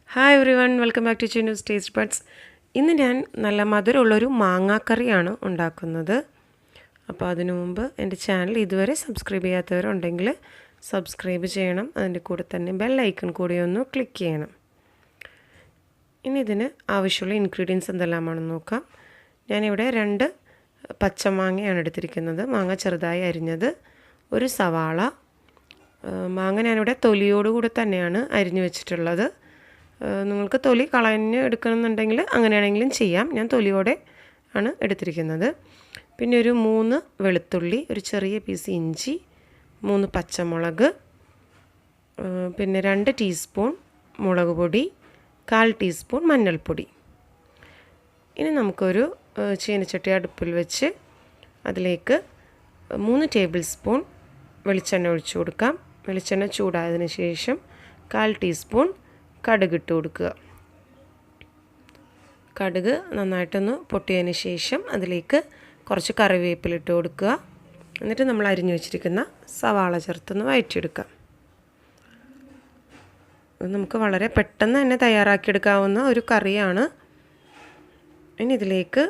Hi everyone, welcome back to Chinnu's taste buds. ഇന്ന് ഞാൻ നല്ല മധുരമുള്ളൊരു മാങ്ങാക്കറിയാണ് ഉണ്ടാക്കുന്നത്. അപ്പോൾ അതിനു മുമ്പ് എൻ്റെ ചാനൽ ഇതുവരെ സബ്സ്ക്രൈബ് ചെയ്യാത്തവരുണ്ടെങ്കിൽ സബ്സ്ക്രൈബ് ചെയ്യണം. അതിൻ്റെ കൂടെ തന്നെ ബെൽ ഐക്കൺ കൂടി ഒന്ന് ക്ലിക്ക് ചെയ്യണം. ഇനി ഇതിന് ആവശ്യമുള്ള ഇൻഗ്രീഡിയൻസ് എന്തെല്ലാമാണെന്ന് നോക്കാം. ഞാനിവിടെ 2 പച്ചമാങ്ങയാണ് എടുത്തിരിക്കുന്നത്. മാങ്ങ ചെറുതായി അരിഞ്ഞത്, ഒരു സവാള. മാങ്ങ ഞാനിവിടെ തൊലിയോടുകൂടി തന്നെയാണ് അരിഞ്ഞു വെച്ചിട്ടുള്ളത്. നിങ്ങൾക്ക് തൊലി കളഞ്ഞ് എടുക്കണമെന്നുണ്ടെങ്കിൽ അങ്ങനെയാണെങ്കിലും ചെയ്യാം. ഞാൻ തൊലിയോടെ ആണ് എടുത്തിരിക്കുന്നത്. പിന്നെ ഒരു 3 വെളുത്തുള്ളി, ഒരു ചെറിയ പീസ് ഇഞ്ചി, 3 പച്ചമുളക്, പിന്നെ 2 ടീസ്പൂൺ മുളക് പൊടി, 1/4 ടീസ്പൂൺ മഞ്ഞൾപ്പൊടി. ഇനി നമുക്കൊരു ചീനച്ചട്ടി അടുപ്പിൽ വെച്ച് അതിലേക്ക് 3 ടേബിൾ സ്പൂൺ വെളിച്ചെണ്ണ ഒഴിച്ചു കൊടുക്കാം. വെളിച്ചെണ്ണ ചൂടായതിന് ശേഷം 1/4 ടീസ്പൂൺ കടുക് ഇട്ട് കൊടുക്കുക. കടുക് നന്നായിട്ടൊന്ന് പൊട്ടിയതിന് ശേഷം അതിലേക്ക് കുറച്ച് കറിവേപ്പില ഇട്ട് കൊടുക്കുക. എന്നിട്ട് നമ്മൾ അരിഞ്ഞു വെച്ചിരിക്കുന്ന സവാള ചേർത്തൊന്ന് വഴറ്റിയെടുക്കാം. നമുക്ക് വളരെ പെട്ടെന്ന് തന്നെ തയ്യാറാക്കിയെടുക്കാവുന്ന ഒരു കറിയാണ്. ഇനി ഇതിലേക്ക്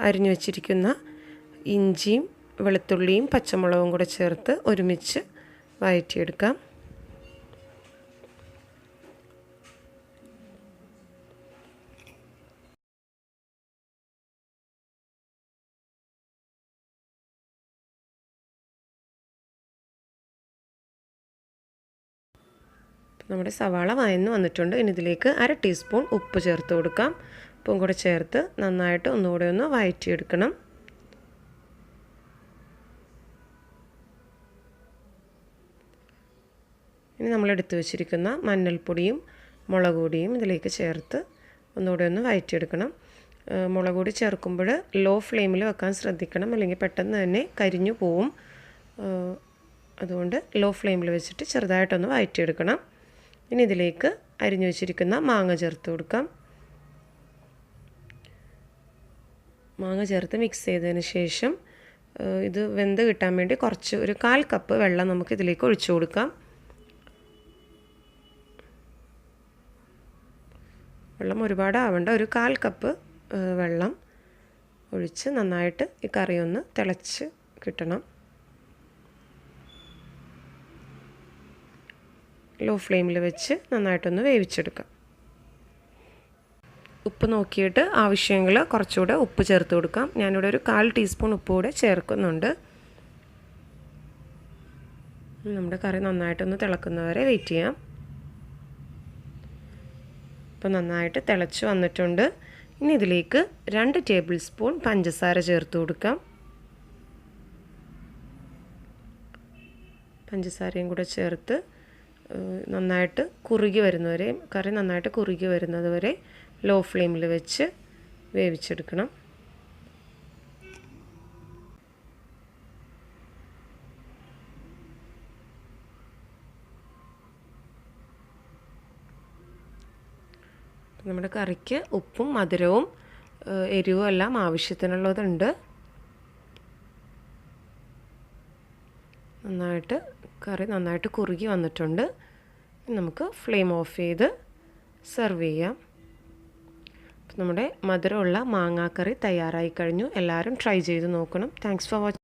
അരിഞ്ഞു വെച്ചിരിക്കുന്ന ഇഞ്ചിയും വെളുത്തുള്ളിയും പച്ചമുളകും കൂടെ ചേർത്ത് ഒരുമിച്ച് വഴറ്റിയെടുക്കാം. നമ്മുടെ സവാള വഴന്ന് വന്നിട്ടുണ്ട്. ഇനി ഇതിലേക്ക് 1/2 ടീസ്പൂൺ ഉപ്പ് ചേർത്ത് കൊടുക്കാം. ഉപ്പും കൂടെ ചേർത്ത് നന്നായിട്ട് ഒന്നുകൂടെ ഒന്ന് വഴറ്റിയെടുക്കണം. ഇനി നമ്മൾ എടുത്തു വെച്ചിരിക്കുന്ന മഞ്ഞൾപ്പൊടിയും മുളക് പൊടിയും ഇതിലേക്ക് ചേർത്ത് ഒന്നുകൂടെ ഒന്ന് വഴറ്റിയെടുക്കണം. മുളക് പൊടി ചേർക്കുമ്പോൾ ലോ ഫ്ലെയിമിൽ വെക്കാൻ ശ്രദ്ധിക്കണം, അല്ലെങ്കിൽ പെട്ടെന്ന് തന്നെ കരിഞ്ഞു പോവും. അതുകൊണ്ട് ലോ ഫ്ലെയിമിൽ വെച്ചിട്ട് ചെറുതായിട്ടൊന്ന് വഴറ്റിയെടുക്കണം. ഇനി ഇതിലേക്ക് അരിഞ്ഞു വെച്ചിരിക്കുന്ന മാങ്ങ ചേർത്ത് കൊടുക്കാം. മാങ്ങ ചേർത്ത് മിക്സ് ചെയ്തതിന് ശേഷം ഇത് വെന്ത് കിട്ടാൻ വേണ്ടി കുറച്ച് ഒരു 1/4 കപ്പ് വെള്ളം നമുക്ക് ഇതിലേക്ക് ഒഴിച്ചു കൊടുക്കാം. വെള്ളം ഒരുപാട് ആവേണ്ട, ഒരു 1/4 കപ്പ് വെള്ളം ഒഴിച്ച് നന്നായിട്ട് ഈ കറി ഒന്ന് തിളച്ച് കിട്ടണം. ലോ ഫ്ലെയിമിൽ വെച്ച് നന്നായിട്ടൊന്ന് വേവിച്ചെടുക്കാം. ഉപ്പ് നോക്കിയിട്ട് ആവശ്യമെങ്കിൽ കുറച്ചുകൂടെ ഉപ്പ് ചേർത്ത് കൊടുക്കാം. ഞാനിവിടെ ഒരു 1/4 ടീസ്പൂൺ ഉപ്പ് കൂടെ ചേർക്കുന്നുണ്ട്. നമ്മുടെ കറി നന്നായിട്ടൊന്ന് തിളക്കുന്നവരെ വെയിറ്റ് ചെയ്യാം. ഇപ്പോൾ നന്നായിട്ട് തിളച്ച് വന്നിട്ടുണ്ട്. ഇനി ഇതിലേക്ക് 2 ടേബിൾ സ്പൂൺ പഞ്ചസാര ചേർത്ത് കൊടുക്കാം. പഞ്ചസാരയും കൂടെ ചേർത്ത് നന്നായിട്ട് കുറുകി വരുന്നവരെ, കറി നന്നായിട്ട് കുറുകി വരുന്നത് വരെ ലോ ഫ്ലെയിമിൽ വെച്ച് വേവിച്ചെടുക്കണം. നമ്മുടെ കറിക്ക് ഉപ്പും മധുരവും എരിവും എല്ലാം ആവശ്യത്തിനുള്ളതുണ്ട്. കറി നന്നായിട്ട് കുറുകി വന്നിട്ടുണ്ട്. നമുക്ക് ഫ്ലെയിം ഓഫ് ചെയ്ത് സെർവ് ചെയ്യാം. നമ്മുടെ മധുരമുള്ള മാങ്ങാക്കറി തയ്യാറായി കഴിഞ്ഞു. എല്ലാവരും ട്രൈ ചെയ്ത് നോക്കണം. Thanks for watching.